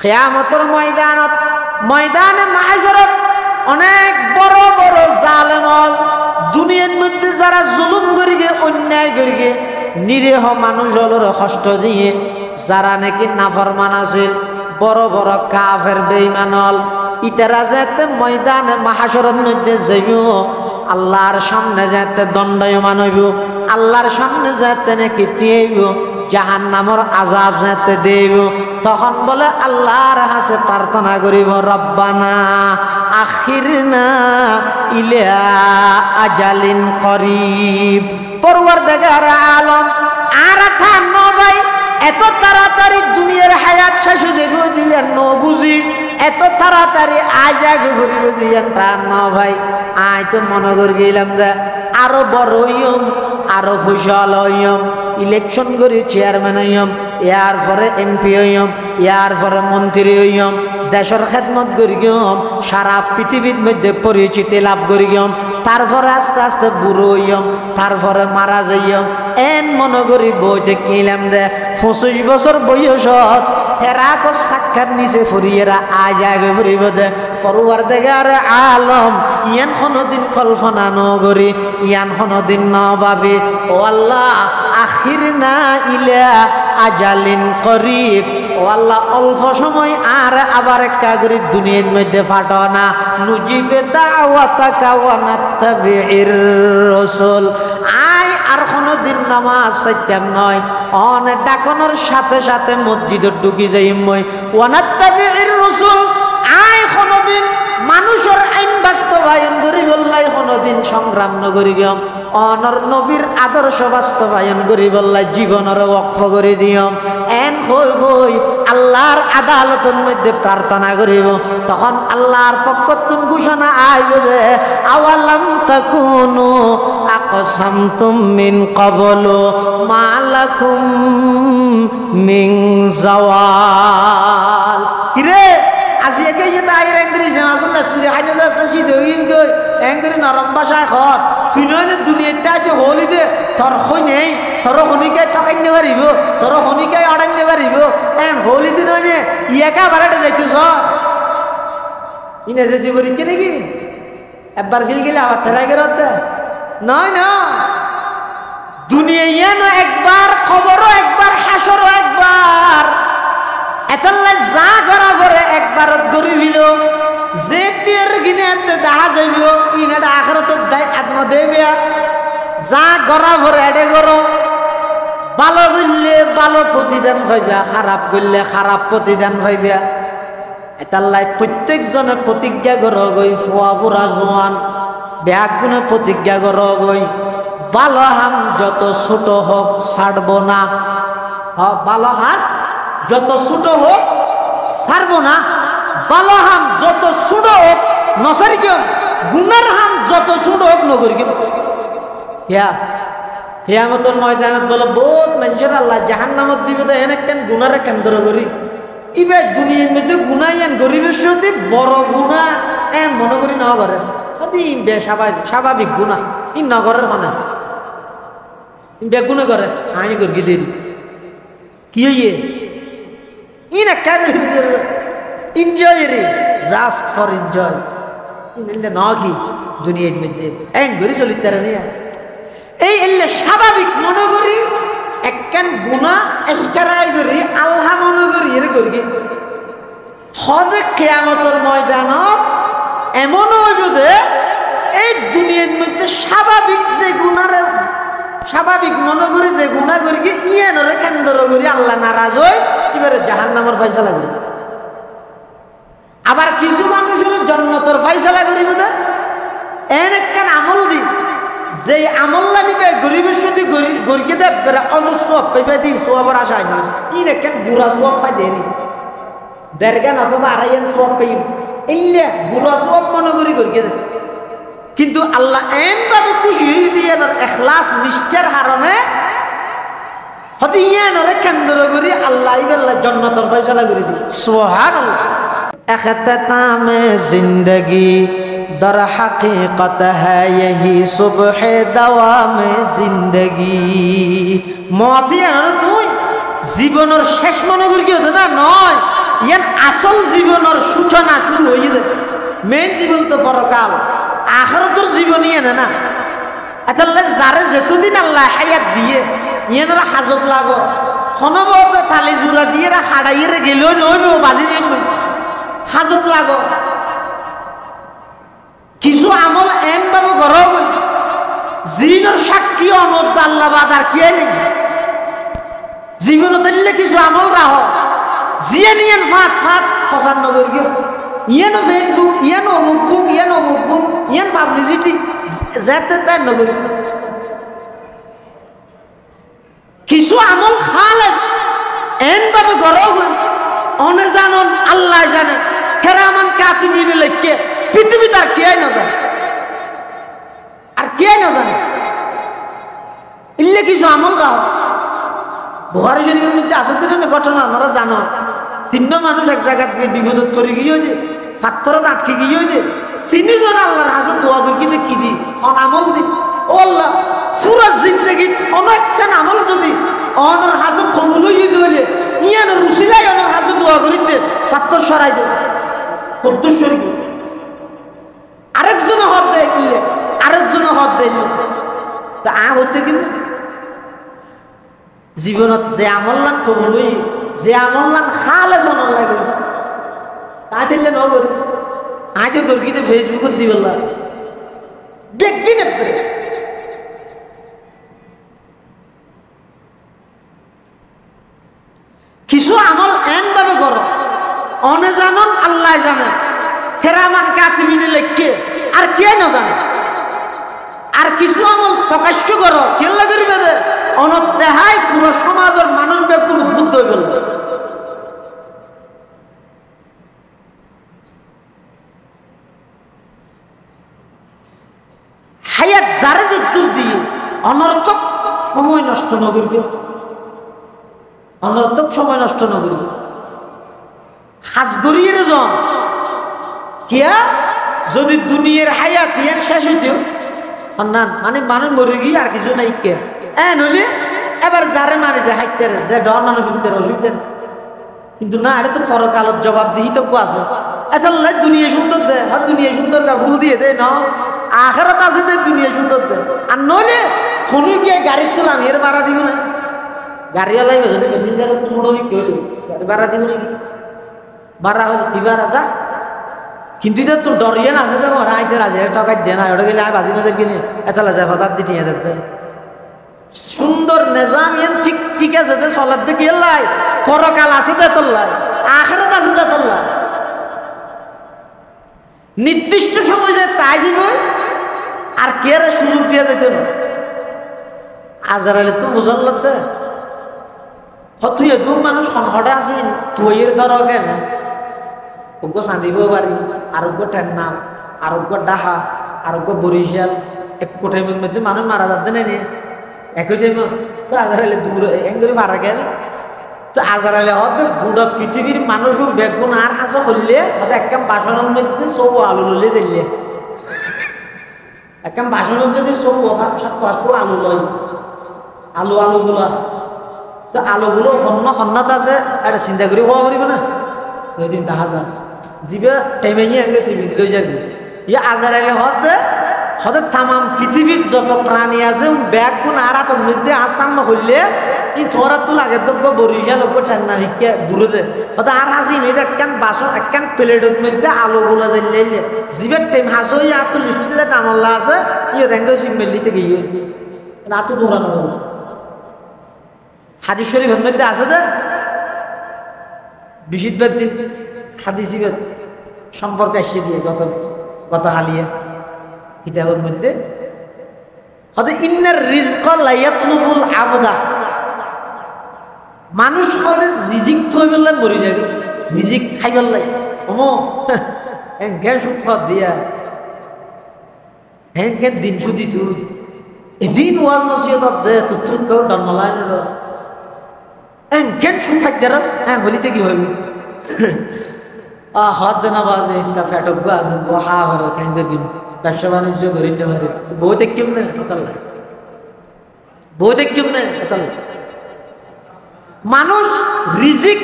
কিয়ামতের ময়দানে মাহশরত অনেক বড় বড় জালেম দুনিয়ার মধ্যে যারা জুলুম করিগে অন্যায় করিগে নিরীহ মানুষ হলোর কষ্ট দিয়ে যারা নাকি নাফরমান আছিল বড় বড় কাফের বেঈমান হল ইতারা যেতে ময়দানে মাহশরের মধ্যে যাইব আল্লাহর সামনে যেতে দণ্ডায়মান হইব আল্লাহর সামনে যেতে নাকি দিইব জাহান্নামের আযাব যেতে দেব তখন বলে আল্লাহর কাছে প্রার্থনা করিব রব্বানা আখিরনা ইলা আজালিন করিব পরওয়ারদিগার আলম আর থানো ভাই এত তাড়াতাড়ি দুনিয়ার হায়াত শেষ হয়ে যাবে দিয়া ন বুঝি এত তাড়াতাড়ি আজ আগে ঘুরিব দিয়া তা ন ভাই আই তো মনে করি গেলাম যে আরো বড় হইম আরো ফসল হইম ইলেকশন করি চেয়ারম্যান হইম ইয়ার পরে এমপি হইম ইয়ার পরে মন্ত্রী হইম দেশের খেদমত করি গিয়ম সারা পৃথিবীর মধ্যে পরিচিতি লাভ করি গিয়ম তারপরে আস্তে আস্তে বুড়ো হইম তারপরে মারা যাইম এন মনে করি বইতে কিলাম দে 25 বছর বয়সত এরাক সাক্ষাৎ নিচে ফুরিয়েরা আজ আগে ফুরিব দে পরওয়ারদিগার আলম ইয়ান কোনদিন কল্পনা নগরি ইয়ান কোনদিন ন ভাবি ও আল্লাহ আখিরনা ইলা আজালিন করিব ও আল্লাহ অল্প সময় আর আবার একটা করে দুনিয়ার মধ্যে ফাটানা নুজিবে দাওয়াতাকা ওয়া নাত্তাবির রাসূল আই আর কোনদিন নামাজ সাইতাম নয় অনে ডাকনোর সাথে সাথে মসজিদে ঢুকি যাইম মই ওয়া নাত্তাবির রাসূল আই কোনদিন মানুষের আইন বাস্তবায়ন করি বললাই কোনদিন সংগ্রাম নগরি গিয়ম অনর নবীর আদর্শ বাস্তবায়ন করি বললাই জীবনের ওয়াকফ করে দিয়ম এন হই হই আল্লাহর আদালতের মধ্যে প্রার্থনা করিব তখন আল্লাহর পক্ষ থেকে ঘোষণা আইব যে আওয়ালাম তাকুনু আকসামতুম মিন ক্বাবলু মালাকুম মিন জাওয়াল কিরে আজি একে যেটা আইর এঙ্গরি জানাসুল্লাহ সুরি হাইনা যাতে শীত হইস গই এঙ্গরি নরম ভাষায় খর তুই নয় দুনিয়াতে আজ হলি দে তোর হই নেই তোর হনিকে টাকাই নে পারিব তোর হনিকে অর্ডার নে পারিব এন হলি দিন নয় ইয়াকা বাড়াতে যাইতেছ ইনে যে জীবন কে নাকি একবার ফিরে গেলে আবার ঠেলাই গেল নয় না দুনিয়া ইয়ান একবার খবরও একবার হাসরও একবার এতলে যা করা পরে একবার গরিব হইল যে তীর গিনে দেখা যাইব ইনাটা আখেরাতে দায় আত্মা দেবে যা করা পরে এডে করো ভালো করলে ভালো প্রতিদান পাইবা খারাপ করলে খারাপ প্রতিদান পাইবা এতাল্লাই প্রত্যেকজনে প্রতিজ্ঞা করো গই ফুয়া বুড়া জোয়ান ব্যাগ গুণে প্রতিজ্ঞা করো গই ভালো হাম যত ছোট হোক ছাড়ব না ভালো হাস যত ছোট হোক ছাড়ব না ভালো হাম যত ছোট হোক নসারি কেউ গুনার হাম যত ছোট হোক নগরি কেউ কিয়ামতের ময়দানত বলে বহুত মানুষের আল্লাহ জাহান্নামত দিবে তো এনে কেন গুনারে কেন্দ্র করি ইবে দুনিয়ার মধ্যে গুনাইয়ান গরিবের সাথে বড় গুণা এন মনে করি না করে স্বাভাবিক গুণা ই নগরের মানে বেগুনে করে আই গর্গি দেরি কি হইয়ে ইন একটা এনজয় রে জাস্ট ফর এনজয় ইনলে না কি দুনিয়ার মধ্যে এন গরি চলিতে রে নিয়া এই এলে স্বাভাবিক মনে করি একখান গুণা এসকারাই করি আল্লাহ মনে করি এর করি হদে কিয়ামতের ময়দানত এমন হইব যে এই দুনিয়ার মধ্যে স্বাভাবিক যে গুণারে স্বাভাবিক মনে করি যে গুণা করি ইয়ানরে কেন্দ্র করি আল্লাহ নারাজ হয় এবারে জাহান্নামের ফয়সালা করি আবার কিছু মানুষের জান্নাতের ফয়সালা করি বুঝা এন একখান আমল দি যে আমল্লা নিবে গরিবের সাথে গরিকে দেবে অজস্র পাইবে দিন সোয়াবার আশা হয় না ইন একখান বুড়া সোয়াব পাই দেয়নি দেড়গান অথবা আড়াইয়ান সোয়াব পাই এলে বুড়া সোয়াব মনে করি গরিকে দেবে কিন্তু আল্লাহ এন ভাবে খুশি হয়ে দিয়ে এখলাস নিষ্ঠার কারণে হতে ইয়ানরে কেন্দ্র করি আল্লাহ ইবেল্লাহ জান্নাতের ফয়সালা করে দি সুবহানাল্লাহ اختتام जिंदगी दर हकीकत है यही सुबह दवाम जिंदगी মতিয়া তুই জীবনের শেষ মনে করি কি হতো না নয় ইয়ান আসল জীবনের সূচনা শুরু হয়ে যায়। মেন জীবন তো পরকাল, আখিরাতের জীবনই এনে না। আসলে যারে যেতদিন আল্লাহ হায়াত দিয়ে ইয়ানরা হাজত লাগো হনবত থালি জুড়া দিয়ে হাড়াইয়ে গেলেও নইবে বাজি যাইব হাজত লাগো। কিছু আমল এন ভাবে গরব জিনের সাক্ষী অনদ আল্লাহ বাদ আর কে নেই। জীবনে দিলে কিছু আমল রাহ জিয়ে নিয়েন ফাঁক ফাঁক ফসান নগর গিয়ে ইয়ানো ফেসবুক ইয়ানো অমুক বুক ইয়ানো অমুক বুক ইয়ান পাবলিসিটি যেতে তাই নগর। কিছু আমল খালেস এন ভাবে গরব অনে জানন আল্লাহ জানে কেরামান কাতিবিন লেখকে পৃথিবী তার কে না জানে আর কে না জানে। ইল্লে কিছু আমল রাও বুখারী শরীফের মধ্যে আছে না ঘটনা আপনারা জানো। তিনজন মানুষ এক জায়গা থেকে বিপদত পড়ে গিয়ে যে পাথরত আটকে গিয়ে যে তিনজন আল্লাহর হাসন দোয়া করি কি দি আমল দি ও আল্লাহ পুরো জিন্দগি অনেকখান আমল যদি অনর হাসন কবুল হয়ে দিলে ইয়ান রুসিলাই অনর হাসন দোয়া করিতে পাথর সরাই দে কদ্দুস শরীফ আরেকজন হদ দেয় কিলে আরেকজন হদ দিল তা হতে কিন্তু জীবনত যে আমল্লান কবুলই যে আমল্লান খালে জনল লাগে তা দিলে নগর আজও দরকিতে ফেসবুকত দিবেলা দেখি না। কিছু আমল এন ভাবে করো অনে জানন আল্লাহ জানে কেরামান কাতিবিনে লেখকে আর কে না জানে। আর কিছু আমল প্রকাশ্য করো কেল্লা করিবে দে অনদেহায় পুরো সমাজের মানুষ ব্যক্তির উদ্বুদ্ধ হয়ে গেল। হায়াত যারে যে দূর দিয়ে অনর্থক সময় নষ্ট ন করবে অনর্থক সময় নষ্ট ন করবে হাজ গড়িয়ে জন কিয়া যদি দুনিয়ার হায়াত ইয়ার শেষ হইতেও না মানে মানুষ মরে গিয়ে আর কিছু নাই কে নইলে এবার যারে মানে যে হাইতে যে ডর মানুষ শুনতে অসুবিধা কিন্তু না এটা তো পরকালত জবাব দিই তো আছে এতলে দুনিয়া সুন্দর দে আর দুনিয়া সুন্দর গা ফুল দিয়ে দে না আখেরাত আছে দে দুনিয়া সুন্দর দে আর নইলে কোনো গিয়ে গাড়ি তুলাম এর ভাড়া দিব না গাড়িওয়ালাই যদি প্যাসেঞ্জার তো ছোট বিক্রি হইল গাড়ি ভাড়া দিব নাকি ভাড়া হইল দিবার যা কিন্তু এটা তোর ডরিয়ে না আছে তো আইতে রাজে টাকাই দে না ওটা গেলে আমি বাজি নজর কিনে এতলা যায় হঠাৎ দিতে দেখতে সুন্দর নিজাম ইয়ান ঠিক ঠিক আছে দে চলার দিকে এলাই পরকাল আছে দে তোল্লাই আখেরাত আছে দে তোল্লাই নির্দিষ্ট সময় যে তাই যাব আর কে রে সুযোগ দিয়ে যেত না আজারালে তো বুঝার লাগতে তুই এত মানুষ সংকটে আছেন তুই ধর কেন ওগো চাঁদিব পারি আরোগ্য টেন্নাম আরোগ্য ডাহা আরোগ্য বরিশাল এক টাইমের মধ্যে মানুষ মারা যাতে নাই একই টাইম তো আজারালে দূর করে মারা গেল তো আজারালে হতে গোটা পৃথিবীর মানুষও বেগুন আর হাসো করলে হয়তো একদম বাসনের মধ্যে সব আলু লইলে চাইলে একদম বাসনের যদি সব 7-8টা আলু লয় আলুগুলা তো আলুগুলো অন্য সন্ন্যাত আছে এটা চিন্তা করে খাওয়া পারিব না ওই দিন দেখা যায় জিবে টাইমে নিয়ে গেছে লই যাবি ইয়ে আজারালে হতে হতে তামাম পৃথিবীর যত প্রাণী আছে ব্যাগ কোন আর হাতের মধ্যে আসাম করলে ই তোরা তো লাগে তো বরিশাল ওপর ঠান্ডা ভিক্ষা দূরে দে হতে আর হাসি নেই একখান বাসন একখান প্লেটের মধ্যে আলুগুলা যাইলে জিবের টাইম হাসো ইয়ে আর তো লিস্টিতে দামল্লা আছে ইয়ে দেখো সিমেলিতে গিয়ে না তো দৌড়ানো হাদিস শরীফের মধ্যে আছে দে বিশুদ্ধের দিন হাদিসিবের সম্পর্ক এসে দিয়ে গত হালিয়ে কিতাবের মধ্যে হতে ইন্নার রিজক লা ইয়াতলুবুল আবদা মানুষ হতে রিজিক থই বললে মরে যাবে রিজিক খাই বললে ওমো গ্যাস উঠা দিয়া হ্যাঁ দিন সুদি তুই এদিন ওয়াজ নসিহত দে তো তুই কেউ ডনলাই না কেন শুন থাকতে রাস হ্যাঁ বলিতে কি হইবি হাত দেনা বাজে ইনকা ফ্যাটক আছে বহা হরে ক্যাঙ্গের কিম ব্যবসা বাণিজ্য করি না পারে বউ দেখিম না হতাল্লা বউ দেখিম না হতাল্লা মানুষ রিজিক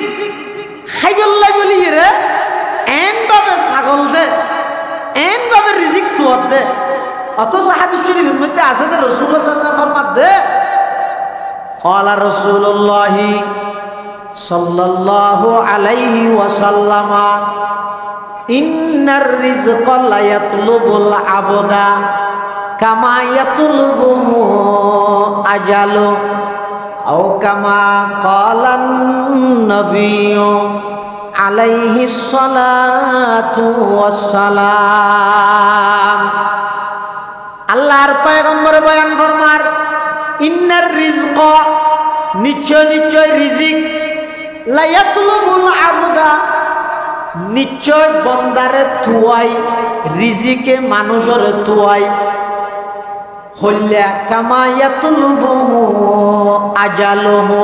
খাইবল্লাই বলি রে এন ভাবে পাগল দে এন ভাবে রিজিক তুয়ার দে অথচ হাদিস শরীফের মধ্যে আছে যে রাসূলুল্লাহ সাল্লাল্লাহু আলাইহি ওয়াসাল্লাম ফরমাত দে ক্বালা রাসূলুল্লাহ সাল্লাল্লাহু আলাইহি ওয়াসাল্লাম ইন্নার রিজকা লা ইয়াতলুবুল আবদা কামা ইয়াতলুবুহু আজালু আও কামা ক্বালান নবিয়্যু আলাইহিস সালাতু ওয়াস সালাম। আল্লাহর পয়গম্বর বয়ান ফরমার ইন্নার রিজকা নিশ্চয় নিশ্চয় রিজিক লা ইয়াতলুবুল আবদা নিশ্চয় বন্দারে তুয়াই রিজিকে মানুষের তুয়াই হল্লা কামা ইয়াতলুবুহু আজালুহু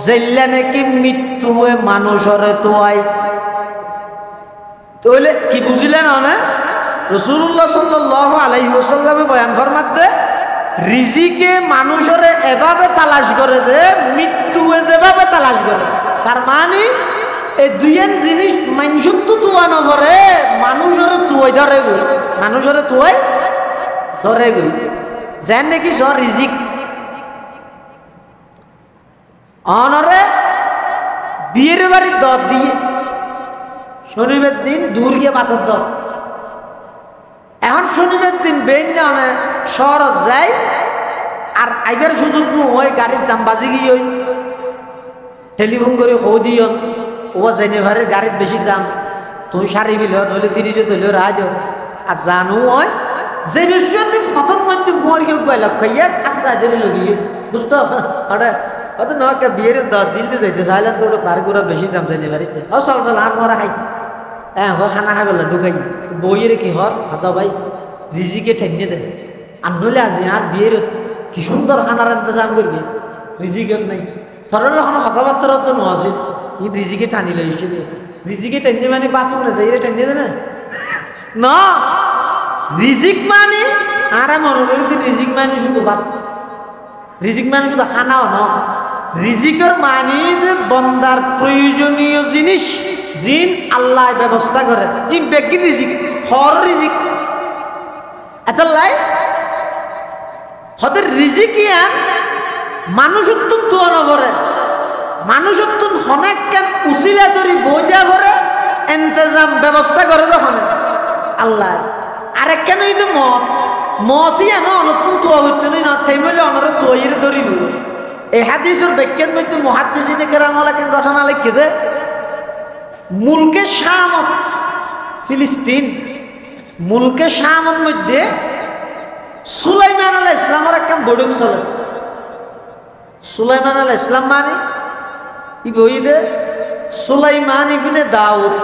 যেল্লা নাকি মৃত্যুয়ে মানুষের তুয়াই। তাহলে কি বুঝলেন না রাসূলুল্লাহ সাল্লাল্লাহু আলাইহি ওয়াসাল্লামে বয়ান ফরমাতে রিজিকে মানুষের এভাবে তালাশ করে দে মৃত্যুয়ে যেভাবে তালাশ করে। তার মানে এই দুইয়ের জিনিস মানুষের তো তুয়া নভরে মানুষের তুয়াই ধরে গই মানুষের তুয়াই ধরে গই যেন নাকি স রিজিক অনরে বিয়ের বাড়ির দর দিয়ে শনিবার দিন দূর গিয়ে পাথর দর এখন শনিবার দিন বেন না শহরত যাই আর আইবার সুযোগ হয় গাড়ির জামবাজি গিয়ে ওই টেলিফোন করে হো দিও ও জেনেভারের গাড়িত বেশি যাম তুই সারি বিল ধরলে ফিরিছে ধরলে রাহ দিও আর জানো হয় যে বিষয়তে ফতন মধ্যে ফুয়ার কেউ গেল খাইয়া আস্তে ধরে লগিয়ে বুঝতো ওটা হয়তো নয় বিয়ের দিলতে যাইতে চাইলেন তো ওটা পার করে বেশি যাম জেনেভারিতে ও চল চল আর মরা খাই হ্যাঁ হ খানা খাই বললো ঢুকাই বইয়ের কি হর হাতা ভাই রিজিকে ঠেকিয়ে দেয় আর নইলে আজি আর বিয়ের কি সুন্দর খানার ইন্তজাম করি রিজিকের নাই ধরেন এখন কথাবার্তার তো নছিল ই রিজিকে টানি লইছে রিজিকে টানি মানে বাথরুমে যাই টানিয়ে দেয় না রিজিক মানে আর মনে করি রিজিক মানে শুধু বাত রিজিক মানে শুধু খানাও ন রিজিকের মানে যে বন্দার প্রয়োজনীয় জিনিস জিন আল্লাহ ব্যবস্থা করে ই ব্যক্তি রিজিক হর রিজিক এতলাই হদের রিজিক ইয়ান মানুষের তো নভরে মানুষের তো অনেক কেন উচিলা ধরি বইটা ভরে ইন্তজাম ব্যবস্থা করে তখন আল্লাহ আরেক কেন এই তো মতই আনো অনতুন তোয়া হইতে নেই না তাই বলে অনরে তৈরি ধরিব এই হাদিসের ব্যাখ্যার মধ্যে মুহাদ্দিসিনে কেরামল কেন ঘটনা লিখে দে মুলকে শামত ফিলিস্তিন মুলকে শামত মধ্যে সুলাইমান আলাইহিস ইসলামের একটা বড় চলে সুলাইমান আলাইহিস ইসলাম মানে ই বইদে সুলাইমান ইবনে দাউদ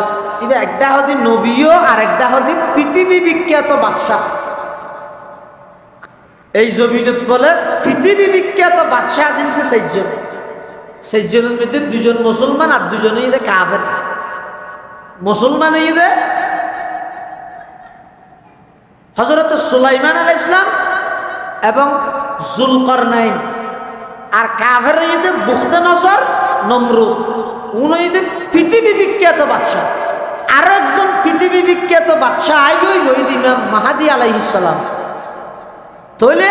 ইবে একটা হদি নবীও আর একটা হদি পৃথিবী বিখ্যাত বাদশাহ এই জমিনত বলে পৃথিবী বিখ্যাত বাদশাহ আছিল সেইজনের মধ্যে দুজন মুসলমান আর দুজনে ইদে কাফের মুসলমান ইদে হযরত সুলাইমান আলাইহিস সালাম এবং যুলকারনাইন আর কাফের ইদে বুখতানসর নমরুদ উনি পৃথিবী বিখ্যাত বাদশাহ আর একজন পৃথিবী বিখ্যাত বাদশাহ আইবই ইমাম মাহদী আলাইহিস সালাম। তাহলে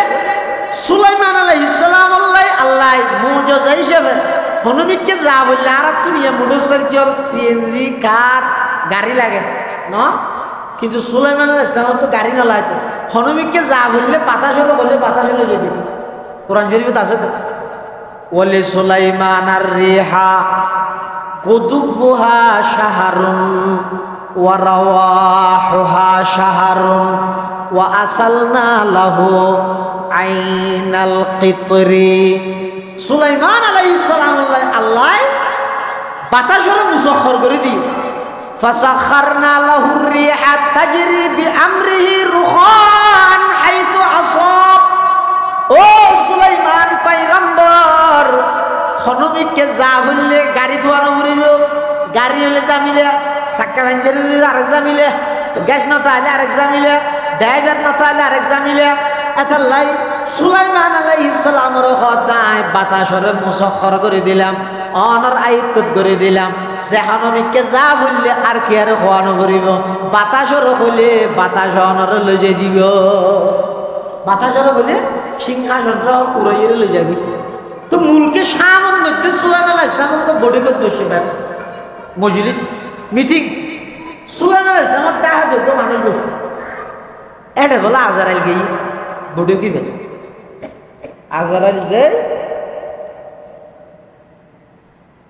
সুলাইমান আলাইহিস সালাম আল্লাহ মুজিজা হিসেবে হনুমিককে যা বললে আর দুনিয়া মোটরসাইকেল সিএনজি কার গাড়ি লাগে না কিন্তু সুলাইমান আলাইহিস সালাম তো গাড়ি না লাইতো হনুমিককে যা বললে বাতাস হলো বললে বাতাস হলো যেতে কোরআন শরীফে আছে তো ওয়ালি সুলাইমানার রিহা কুদুফুহা শাহরুন ওয়া রাওয়াহুহা শাহরুন ওয়া আসালনা লাহু আইনাল কিতরি। সুলাইমান আলাইহিস সালাম আল্লাহ বাতাস হলো মুসাখখর করে দি ফাসাখারনা লাহুর রিহা তাজরি বিআমরিহি রুখান হাইথু আসাব। ও সুলাইমান পয়গম্বর হনুমিককে যা বললে গাড়ি ধোয়ানো উড়িল গাড়ি হলে জামিলে চাক্কা ভেঞ্চার হলে আরেক জামিলে গ্যাস নতা হলে আরেক জামিলে ড্রাইভার নতা হলে আরেক জামিলে এতাল্লাই সুলাইমান আলাইহিস সালামের খদায় বাতাসরে মুসাখখর করে দিলাম অনর আয়ত্ত করে দিলাম সেহানমিকে যা বললে আর কি আর খোয়ানো করিব বাতাসর হলে বাতাস অনর লই যাই দিব বাতাসর হলে সিংহাসন সব উড়াইয়ে লই যাবি তো মূলকে সামন মধ্যে সুলাইমান আলাইহিস সালামকে বডি করতে বসে মজলিস মিটিং সুলাইমান আলাইহিস সালাম টাকা দিত মানুষ বসে এটা বলে আজরাইল গিয়ে বডি কি বের আজরাইল যে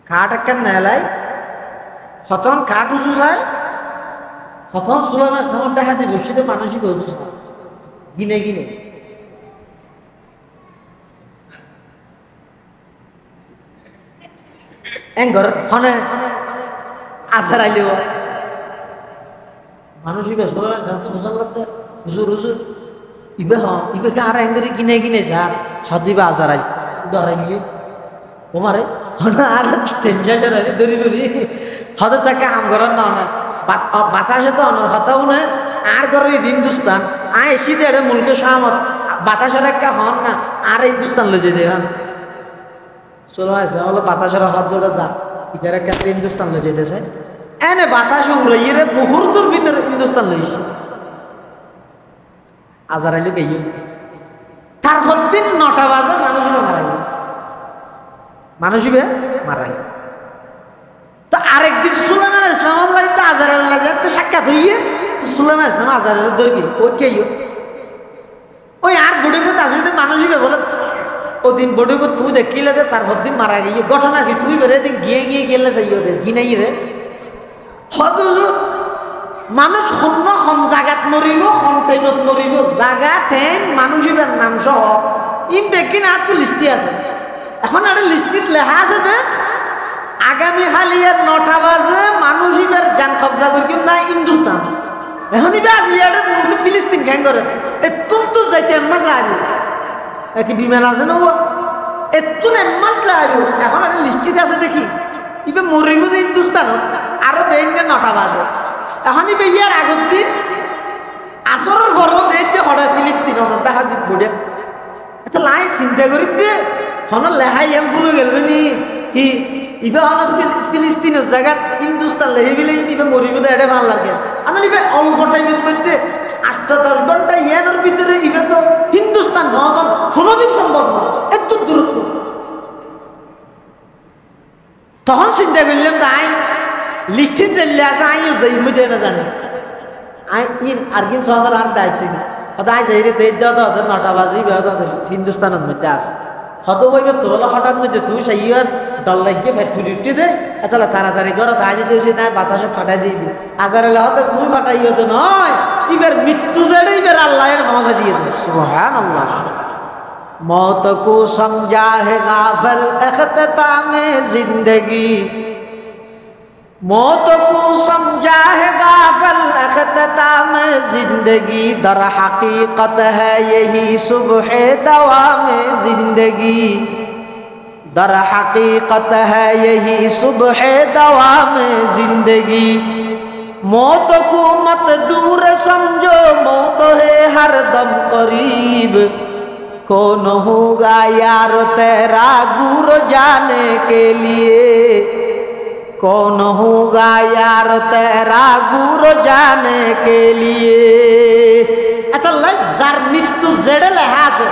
খাট একটা নেলাই হতন খাট উঁচু চায় হতন সুলাইমান আলাইহিস সালাম টাকা দিয়ে বসে তো মানুষই বলছে গিনে গিনে এঙ্গর হনে আজরাইল মানুষই বেশ বলে তো গোসল করতে হুজুর হুজুর ইবে ইবেকে আর এঙ্গরি কিনে কিনে স্যার হদিবা আজরাইল ডরাই গিয়ে ওমারে আর টেনশন আছে দরি দরি হতে থাকে আম করার না না বাতাসে তো অনর হতাও না আর করে হিন্দুস্তান আয় শীতে এটা মুলকে সামত বাতাসের একটা হন না আর হিন্দুস্তান লই যেতে হন চলো আছে বলো বাতাসের হাত ধরে যা ইতার একটা হিন্দুস্তান লই যেতে চাই এনে বাতাস উড়াইয়ে রে মুহূর্তের ভিতরে হিন্দুস্তান লইছে আজরাইল গেই তারপর দিন 9টা বাজে মানুষই মারা গেল তো আরেকদিন সুলাইমান আলাইহিস সালাম তো আজরাইল যাতে সাক্ষাৎ হইয়ে তো সুলাইমান আলাইহিস সালাম আজরাইল দরকি ওই কে ওই আর বডি করতে আসলে মানুষই বলে ওদিন বডি কর তুই দেখিলে দে তারপর দিন মারা গিয়ে ঘটনা কি তুই বেরে দিন গিয়ে গেলে চাই ওদের গিনাই রে মানুষ হন্য হন জাগাত মরিব হন টাইমত মরিব জাগা টাইম মানুষের নাম সহ ইম বেকিন আর তো লিস্টি আছে এখন একটা লিস্টিত লেখা আছে যে আগামী হালিয়ার 9টা বাজে মানুষ ইবার জান কবজা করি না হিন্দুস্তান এখন ইবে আজ ইয়াদের মুখে ফিলিস্তিন গ্যাং করে তুম তো যাইতে এম্মা যাবি একই বিমান আছে না এতুন এম্মা যাবি এখন একটা লিস্টিত আছে দেখি ইবে মরিব যে হিন্দুস্তানত আরো বেঙ্গে 9টা বাজে এখন ইবে ইয়ার আগের দিন আসরের পরও দেখতে হঠাৎ ফিলিস্তিন দেখা দিব বড়িয়া এটা লাই চিন্তা করি দিয়ে হন লেহাই এম ভুলে গেল নি কি ইবে হন ফিলিস্তিনের জায়গা হিন্দুস্তান লেহে বিলে ইবে মরিব এটা ভাল লাগে আনাল ইবে অল্প টাইমের মধ্যে 8-10 ঘন্টা ইয়ানোর ভিতরে ইবে তো হিন্দুস্তান পৌঁছান কোনোদিন সম্ভব না এত দূরত্ব তখন চিন্তা করলাম তাই লিস্টিত চললে আছে আইও যাই মুঝে না জানি আই ইন আরগিন সহদার আর দায়িত্ব না সদায় যাই রে তেজ দাও তো 9টা বাজিবে হিন্দুস্তানের মধ্যে আছে হতো বইবে তো বলো হঠাৎ মধ্যে তুই সেই আর ডল লাগিয়ে ফ্যাক্টরি উঠে দে তাহলে তাড়াতাড়ি করো তাই যদি সে তাই বাতাসে ফাটাই দিয়ে দিই আজারে হতে তুই ফাটাই হতো নয় ইবের মৃত্যু জেড়ে ইবের আল্লাহ এর ক্ষমতা দিয়ে দে সুবহানাল্লাহ मौत को समझा है गाफिल इख्तिताम जिंदगी मौत को समझा है गाफिल इख्तिताम जिंदगी दर हकीकत है यही सुबह दवाम जिंदगी दर हकीकत है यही सुबह दवाम जिंदगी मौत को मत दूर समझो मौत है हर दम करीब कौन होगा यार तेरा गुरु जाने के लिए कौन होगा यार तेरा गुरु जाने के लिए अच्छा जार मृत्यु जेड़े लेहा আছে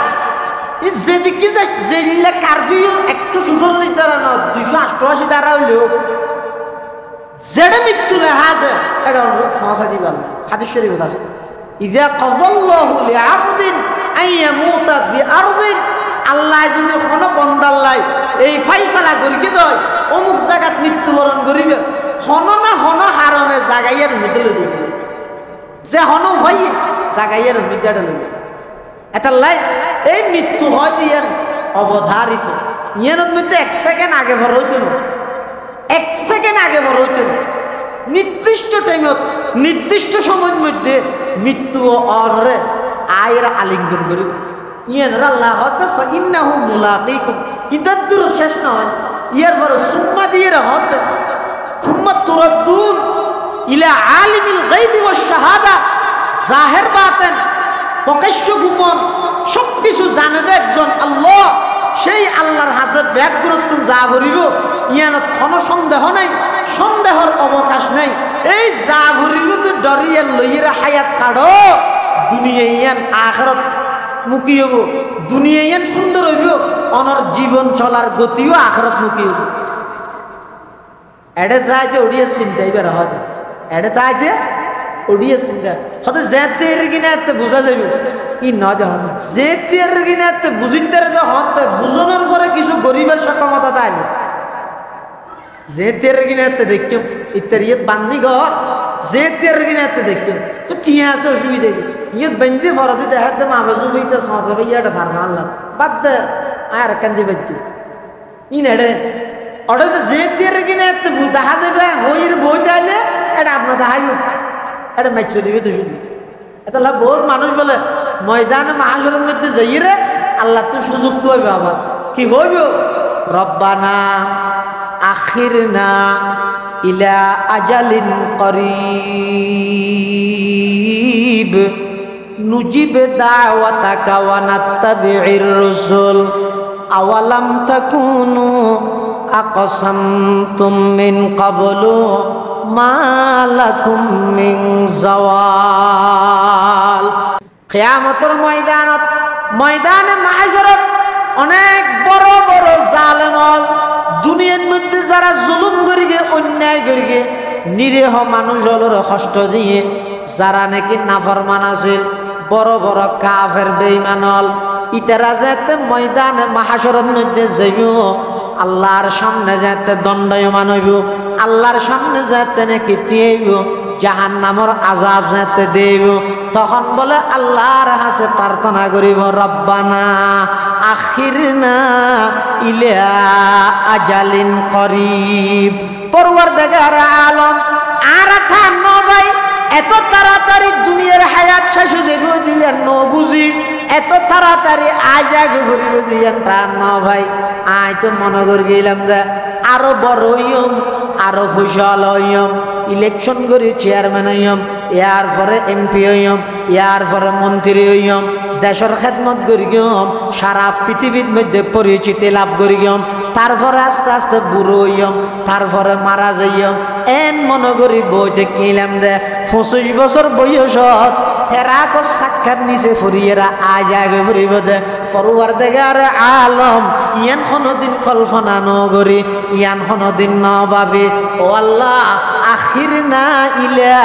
এই যেদিকে যেদিলে কারফিউ একটু ৪৪ দ্বারা না ২৮৮ দ্বারা হইলেও যেড়ে মৃত্যু লেহা আছে এটা ক্ষমতা দিবা হাদিস শরীফ আছে ইযা কাযাল্লাহু লিআবদিন আইয়ামুতা বিআরদিন আল্লাহ যদি কোন বান্দার লাই এই ফয়সালা করিকে দেয় অমুক জায়গাত মৃত্যুবরণ করিবে হন না হন হারনে জাগাইয়ের মধ্যে লই দিবে যে হন হয় জাগাইয়ের মধ্যে লই এটা লাই এই মৃত্যু হয় দিয়েন অবধারিত ইয়ার মধ্যে 1 সেকেন্ড আগে ভর হইতো না 1 সেকেন্ড আগে ভর হইতো না নির্দিষ্ট টাইমত নির্দিষ্ট সময়ের মধ্যে মৃত্যু অনরে আয়ের আলিঙ্গন করিব ইয়ান আল্লাহ হত ফাইন্নাহু মুলাকিকুম কিন্তু দূর শেষ নয় ইয়ার পর সুম্মা দিয়ে হত সুম্মা তুরাদ্দুন ইলা আলিমিল গায়বি ওয়াশ শাহাদা জাহির বাতিন প্রকাশ্য গোপন সবকিছু জানে একজন আল্লাহ সেই আল্লাহর হাসে ব্যাগ্রত যা ভরিব ইয়ানত কোনো সন্দেহ নাই, সন্দেহর অবকাশ নাই। এই যা ভরিব তো ডরিয়ে লইয়েরা হায়াত কাড়ো দুনিয়া ইয়ান আখিরাত মুখী হব, দুনিয়া ইয়ান সুন্দর হইব, অনর জীবন চলার গতিও আখিরাত মুখী হইব। এডে তাইতে ওড়িয়া চিন্তাই বের হয়, এডে তাইতে ওড়িয়া চিন্তা হতে যেতের কিনা এতে বোঝা যাবে ই ন যখন যেতের কিনা এতে বুঝিতে হতে বুঝনের পরে কিছু গরিবের সক্ষমতা তাইলে যেতের কিনা এতে দেখতাম ইত্যাদি ইয়ে বান্ধি ঘর যেতের কিনা এতে দেখতাম তো ঠিক আছে অসুবিধা ইয়ে বেঁধে ফরদি দেখাতে মাফে জুবিতে সঁচবে ইয়াটা ফার্মা আনলাম বাদ দে আর কান্দি বাদ্য ই নেড়ে ওটা যেতের কিনা এতে দেখা যাবে হইয়ের বই তাইলে এটা আপনার দেখাইব এটা মাইচ দিবে তো শুনবি। এটা বহুত মানুষ বলে ময়দানে মাহাশরের মধ্যে যাইরে আল্লাহ তো সুযোগ তো হইবে আবার কি হইব রব্বানা আখিরনা ইলা আজালিন করিব নুজিব দাওয়াতাকা ওয়া নাত্তাবি'ir রাসূল আওয়ালাম তাকুনু আকসামতুম মিন ক্বাবলু মা লাকুম মিন যাওয়াল। কিয়ামতের ময়দানত ময়দানে মাহশরত অনেক বড় বড় জালেমল দুনিয়ার মধ্যে যারা জুলুম করিগে অন্যায় করিগে নিরীহ মানুষের কষ্ট দিয়ে যারা নাকি নাফরমান আছিল বড় বড় কাফের বেঈমানল ইতারা যেতে ময়দানে মাহশরের মধ্যে যাইব আল্লাহর সামনে যেতে দণ্ডায়মান হইব, আল্লাহর সামনে যেতে নাকি দিয়েব জাহান্নামের আযাব যেতে দেব। তখন বলে আল্লাহর কাছে প্রার্থনা করিব রব্বানা আখিরনা ইলা আজালিন করিব। পরওয়ারদিগার আলম আর ন ভাই এত তাড়াতাড়ি দুনিয়ার হায়াত শেষ হয়ে যাবে দিয়া ন বুঝি এত তাড়াতাড়ি আজ আগে ঘুরিব দিয়া তা ন ভাই আই তো মনে করে গেলাম যে আরো বড় হইম আরো ফসল হইম ইলেকশন করি চেয়ারম্যান হইম ইয়ার পরে এমপি হইম ইয়ার পরে মন্ত্রী হইম দেশের খেদমত করি গিয়ম সারা পৃথিবীর মধ্যে পরিচিতি লাভ করি গিয়ম তারপরে আস্তে আস্তে বুড়ো হইম তারপরে মারা যাইম এন মনে করি বইতে কিনলাম দে 25 বছর বয়সত এরাক সাক্ষাৎ নিচে ফুরিয়েরা আজ আগে ফুরিব দে পরওয়ারদিগার আলম ইয়ান কোনদিন কল্পনা নগরি ইয়ান কোনদিন ন ভাবি ও আল্লাহ আখিরনা ইলা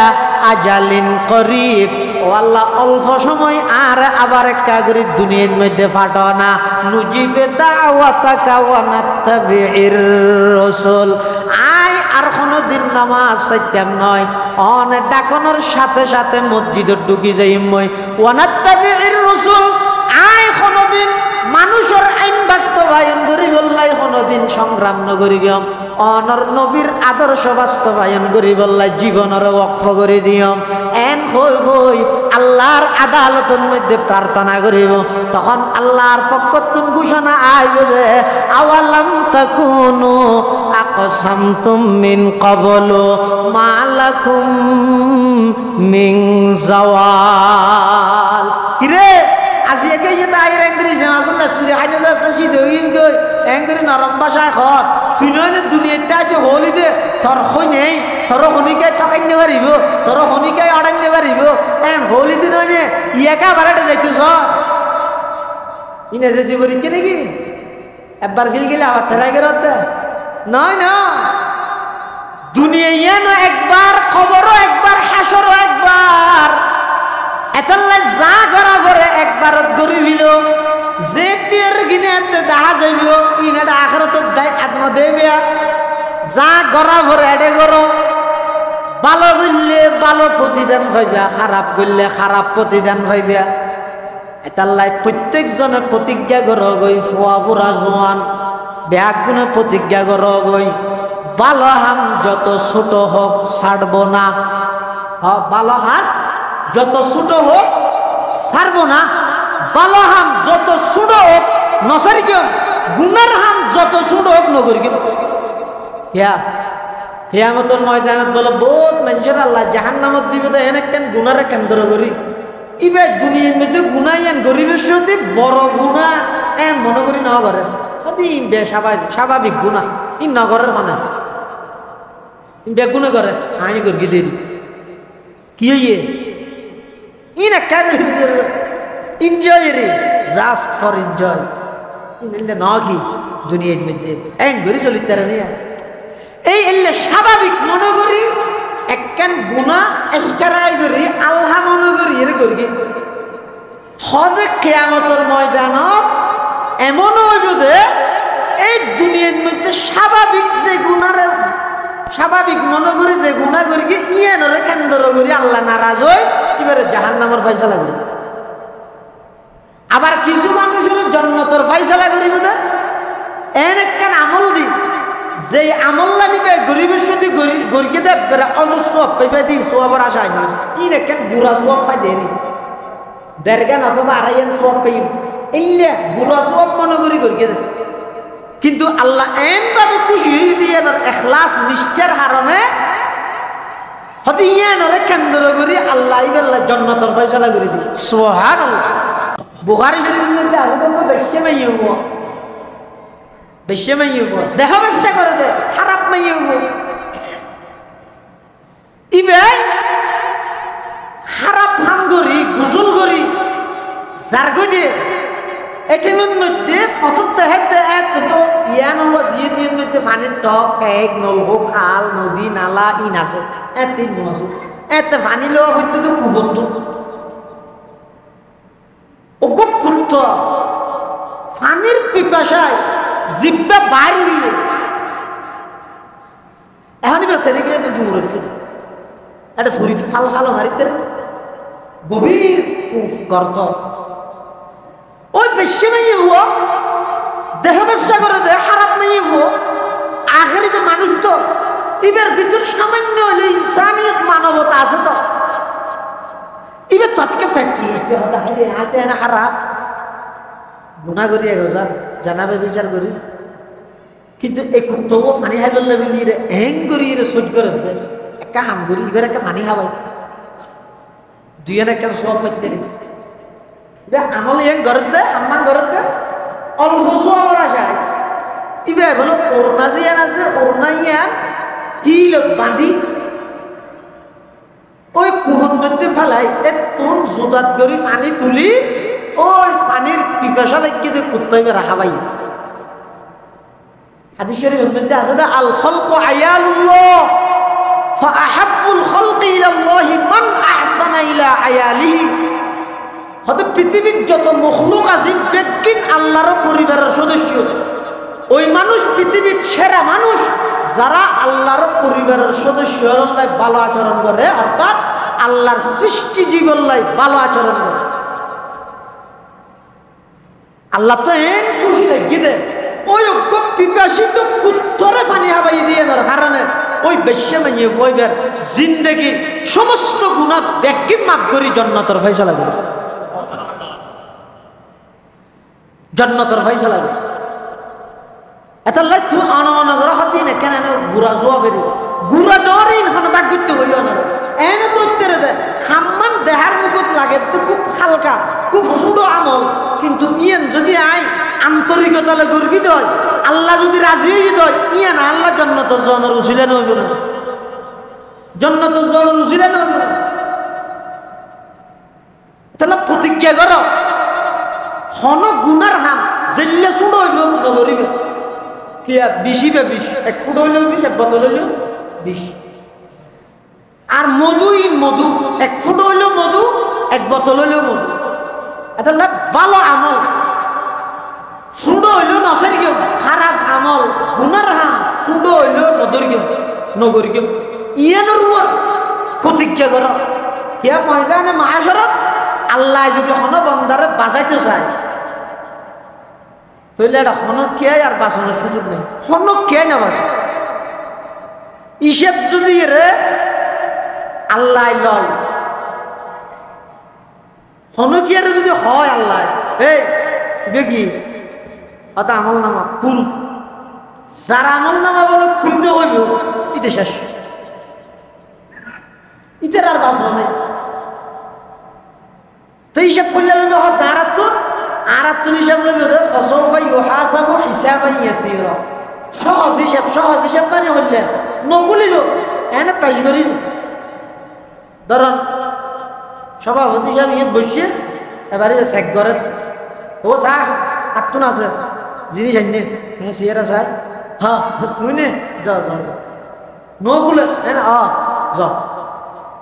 আজালিন করিব ও আল্লাহ অল্প সময় আর আবার একটা করে দুনিয়ার মধ্যে ফাটানা নুজিবে দাওয়াতাকা ওয়া নাত্তাবি'ir রাসূল আই আর কোনদিন নামাজ সাইতাম নয় অনেক ডাকনোর সাথে সাথে মসজিদে ঢুকি যাইম মই ওয়া নাত্তাবি'ir রাসূল আই কোনদিন মানুষের আইন বাস্তবায়ন করি বললাই কোনদিন সংগ্রাম নগরী গিয়ম অনর নবীর আদর্শ বাস্তবায়ন করি বললাই জীবনের ওয়াকফ করে দিয়ম এন হই হই আল্লাহর আদালতের মধ্যে প্রার্থনা করিব তখন আল্লাহর পক্ষতুন ঘোষণা আইব যে আওয়ালাম তাকুনু আকসামতুম মিন ক্বাবলু মা লাকুম মিন যাওয়াল। কিরে আজি একে ইতা আইর এঙ্গরি জামাজুল্লাহ সুলি হাইনা যা কাশি দইস গই এঙ্গরি নরম ভাষা খত তুই নয় দুনিয়াতে আজ হলি দে তোর হই নেই তোর হনিকে টাকাইতে পারিব তোর হনিকে আড়াইতে পারিব এন হলি দিন নয় ইয়াকা বাড়াতে যাইতেছ ইনে যে পরীক্ষা নাকি একবার ফিল গেলে আবার ঠেলাই গেল নয় না দুনিয়া ইয়ানো একবার খবরও একবার হাসরও একবার এতলে যা করা পরে একবার গরিবিল যে তীর গিনাতে দেখা যাইব ইনাটা আখরত আত্ম দেবে যা করা পরে এডে করো ভালো করলে ভালো প্রতিদান পাইবা খারাপ করলে খারাপ প্রতিদান পাইবা এতাল্লাই প্রত্যেকজনে প্রতিজ্ঞা করো গই ফুয়া বুড়া জোয়ান ব্যাগ গুনে প্রতিজ্ঞা করো গই ভালো হাম যত ছোট হোক ছাড়বো না ভালো হাস যত ছোট হোক ছাড়বো না ভালো হাম যত ছোট হোক নসারি কেউ গুনার হাম যত ছোট হোক নগরি কেউ কিয়ামতের ময়দানত বলে বহুত মানুষের আল্লাহ জাহান্নামত দিবে তো এনে কেন গুনারে কেন্দ্র করি ইবে দুনিয়ার মধ্যে গুনাই এন গরিবের সাথে বড় গুণা এন মনে করি না করে দিন স্বাভাবিক গুণা ই নগরের মানে বেগুনে করে আমি গর্গি দেরি কি হইয়ে ই না এনজয় রে জাস্ট ফর এনজয় ন কি দুনিয়ার মধ্যে এন ঘুরি চলিতে নিয়ে এই এলে স্বাভাবিক মনে করি একখান গুণা এসকারাই করি আল্লাহ মনে করি এর করি হদে কিয়ামতের ময়দানত এমন হইব যে এই দুনিয়ার মধ্যে স্বাভাবিক যে গুণার স্বাভাবিক মনে করি যে গুণা করি ইয়ানরে কেন্দ্র করি আল্লাহ নারাজ হয় এবারে জাহান্নামের ফয়সালা করি আবার কিছু মানুষের জান্নাতের ফয়সালা করি বোধ এন একখান আমল দি যে আমল্লা নিবে গরিবের সাথে গরিকে দেবে অজস্র পাইবে দিন সোয়াবার আশা হয় না ই একখান বুড়া সোয়াব পাই দেয়নি দেড়গান অথবা আড়াইয়ান সোয়াব পাই এইলে বুড়া সোয়াব মনে করি গরিকে দেবে কিন্তু আল্লাহ এমভাবে খুশি হয়ে দিয়ে এখলাস নিষ্ঠার কারণে হয়তো ইয়ানরে কেন্দ্র করি আল্লাহ ইবেল্লা জান্নাতের ফয়সালা করে দিই সুবহানাল্লাহ বুখারী শরীফের মধ্যে আছে তো বেশি মাইয়ে হবো বেশি মাইয়ে হবো দেখা ব্যবসা করে দে খারাপ মাইয়ে হবো ইবে খারাপ নাম করি গোসল করি যার গজে এটিমের মধ্যে ফটো দেখতে এত তো ইয়ান জিয়ের মধ্যে পানির টপ ফেক নলকূপ খাল নদী নালা ইন আছে এতে মজু এতে পানি লওয়া হইতে তো কুহত্ত অগক্ষুত পানির পিপাসায় জিব্বা বাড়ি এখনই বা সেরে গেলে তো দূর হচ্ছে একটা ফুরি তো ফাল ফালো মারিতে গভীর গর্ত ওই বেশি মেয়ে হো দেহ ব্যবসা করে দেয় খারাপ মেয়ে হো আখেরি তো মানুষ তো এবার ভিতর সামান্য হলে ইনসানিয়ত মানবতা আছে তো এবার তাদেরকে ফ্যাক্টরি হাতে না খারাপ গুণা করি 1000 জানাবে বিচার করি কিন্তু এই কুত্তও পানি খাইবার লাগলে রে হ্যাং করি রে সোজ করে দেয় একটা হাম করি এবার একটা পানি খাওয়াই দুই একটা সব পাইতে আমল ইয়ান ঘরের দে আম্মা ঘরের দে অল্প সবার আশায় ইবে বলো ওরনা জিয়ান আছে ওরনা ইয়ান হিল বাঁধি ওই কুহর মধ্যে ফেলাই একদম জোতাত করি পানি তুলি ওই পানির পিপাসা লাগিয়ে যে কুত্তা এবার রাখাবাই হাদিস শরীফের মধ্যে আছে না আল খালকু আয়ালুল্লাহ ফাআহাব্বুল খালকি ইলাল্লাহি মান আহসানা ইলা আয়ালিহি হয়তো পৃথিবীর যত মখলুক আছে বেকিন আল্লাহর পরিবারের সদস্য ওই মানুষ পৃথিবীর সেরা মানুষ যারা আল্লাহর পরিবারের সদস্য আল্লাহ ভালো আচরণ করে অর্থাৎ আল্লাহর সৃষ্টি জীবল্লাই ভালো আচরণ করে আল্লাহ তো এন খুশি লাগিয়ে দেয় ওই পিপাসিত কুত্তরে পানি হাবাই দিয়ে দেওয়ার কারণে ওই বেশ্যা মাইয়ে বইবার জিন্দেগির সমস্ত গুণা ব্যক্তি মাফ করি জান্নাতের ফয়সালা করে জান্নাতের ফয়সালা করে এত লাই তুই অনগর হাতি না কেন গুড়া জোয়া ফেরি গুড়া ডরে ইনখানে বাক করতে হইল না এনে তো উত্তরে দেয় হাম্মান দেহার মুখত লাগে তো খুব হালকা খুব সুড়ো আমল কিন্তু ইয়ান যদি আয় আন্তরিকতা গর্বিত হয় আল্লাহ যদি রাজি হয়ে হয় ইয়ান আল্লাহ জান্নাতের জনের উসিলা নইব না জান্নাতের জনের উসিলা নইব না তাহলে প্রতিজ্ঞা করো হন গুনার হাম জেলে সুড়ো হইল নগরিবে কি বিশি বে বিশ এক ফুট হইলেও বিশ এক বোতল হইলেও বিশ আর মধু মধু এক ফুট হইলেও মধু এক বোতল হইলেও মধু এটা ভালো আমল সুডো হইলেও নসের কেউ খারাপ আমল গুনার হাম সুডো হইলেও নদর কেউ নগর কেউ ইয়ানোর উপর প্রতিজ্ঞা করো ইয়া ময়দানে মাহাশরত আল্লাহ যদি হন বন্দারে বাঁচাইতে চায় তাহলে এটা হনক খেয়ে আর বাঁচানোর সুযোগ নেই হনক খেয়ে না বাঁচে হিসেব যদি রে আল্লাহ লয় হনকিয়ারে যদি হয় আল্লাহ এই দেখি অত আমল নামা কুল যার আমল নামা বলে খুলতে হইব ইতে শেষ ইতের আর বাঁচব নেই তো হিসেব করলে দাঁড়াত আর আতুল হিসাব লইবে দে ফাসাউফা ইউহাসাবু হিসাবান ইয়াসীরা সহজ হিসাব মানে হইলে নগুলিল এনে পেশ করিল ধরুন সভাপতি সাহেব ইয়ে বসে এবারে চেক করেন ও চা আত্মন আছে জিনিস আইনে সিয়ারা চাই হ্যাঁ তুই নে যা নগুলে যা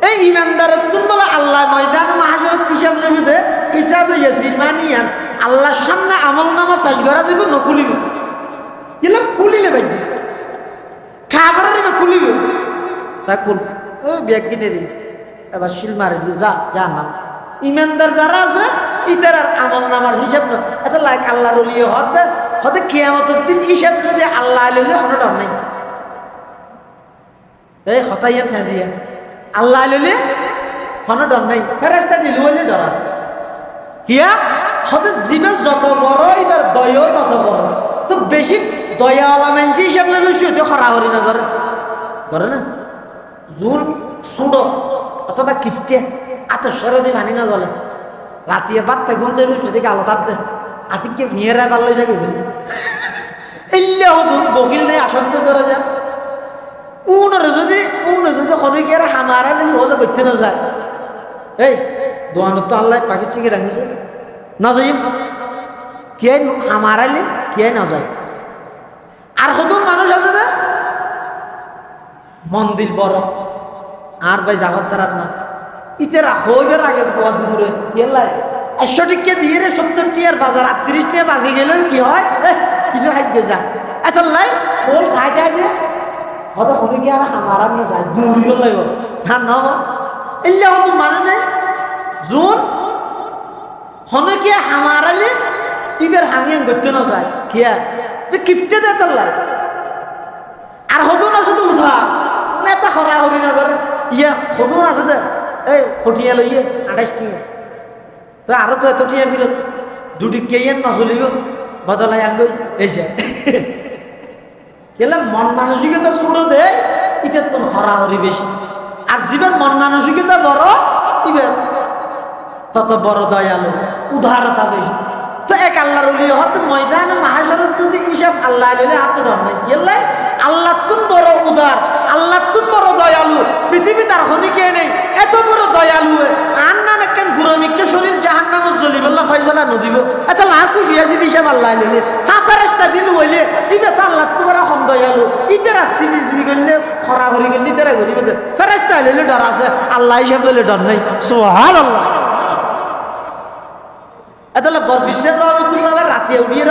এই ইমানদারের তুন বলে আল্লাহ ময়দান মাহাজরত হিসাব নেবে হিসাবে ইয়াসির মানিয়ান আল্লাহর সামনে আমল নামা পেশ করা যাবে নকুলিব কিলা খুলিলে বাইজি খাবার দিবে খুলিবে সাকুল ও ব্যাগ কিনে দিই এবার শিল মারি দিই যা নাম ইমানদার যারা আছে ইতার আর আমল নামার হিসাব না এত লাইক আল্লাহর ওলিয়ে হতে কিয়ামতের দিন হিসাব যদি আল্লাহ লইলে কোনো ডর নাই এই হতাইয়া ফেঁসিয়া আল্লাহ লইলে কোনো ডর নাই ফেরেশতা দিলে হইলে ডর আছে কিয়া হতে জীবের যত বড় এবার দয় তত বড় তো বেশি দয়াওয়ালা মানুষ হিসাব না বেশি হতে হরাহরি না করে না জুল সুডো অথবা কিফটে আতসরে দি মানি না গলে রাতিয়ে বাত্তা ঘুমতে সেদিকে আলো তার দে আতিকে ভিয়েরা পারলো যাকে বলি এলে হতুন বকিল নেই আসন্তে ধরে যান উনরে যদি খনিকের হামারা নেই হলে করতে না যায় এই দোয়ানো তো আল্লাহ পাকিস্তানকে রাখিছে না যাই কে হামারাইলে কে না যায় আর কত মানুষ আছে না মন্দির বড় আর ভাই যাবার তারার না ইতেরা হইবের আগে পদ ঘুরে গেলাই 100 টিকা দিয়ে রে 70 টিয়ার বাজার 38 টিয়া বাজি গেলেও কি হয় কিছু হাইজ গে যা এত লাই হোল সাইডে দিয়ে হয়তো কোনো কি আর হামারার না যায় দূরি লাগব না না এলে হয়তো মানে নেই জোন হনে কি হামারালে ইবের হামিয়ান করতে না যায় কিয়া কিপটে দে তোর লাই আর হতো না শুধু উঠা নেতা হরা হরি না করে ইয়া হতো না শুধু এই ফটিয়া লইয়ে 28 টিয়া তো আরো তো এত টিয়া ফিরত দুটি কেয়েন না চলিব বদলাই আঙ্গ এসে কেলে মন মানসিকতা শুরু দেয় ইতে তো হরাহরি বেশি আর জীবন মন মানসিকতা বড় ইবে তত বড় দয়ালু উদারতা বেশি তো এক আল্লাহর ওলি হতে ময়দানে মাহাশরত যদি হিসাব আল্লাহ লইলে হাত ধর নাই গেলে আল্লাহ তুন বড় উদার আল্লাহ তুন বড় দয়ালু পৃথিবী তার হনিকে নেই এত বড় দয়ালু আর না একখান গুরমিক্ত শরীর জাহান্নামত জ্বলিব আল্লাহ ফয়সালা নদিব এত লাখ খুশি আছে হিসাব আল্লাহ লইলে হ্যাঁ ফেরেশতা দিল হইলে ইবে তো আল্লাহ তোমার কম দয়ালু ইতে রাখছি মিজমি করলে খরা করি করলে ইতেরা করিব ফেরেশতা লইলে ডর আছে আল্লাহ হিসাব লইলে ডর নাই সুবহানাল্লাহ এতলে বরফিসের রহমতুল্লাহ রাতে উড়িয়ে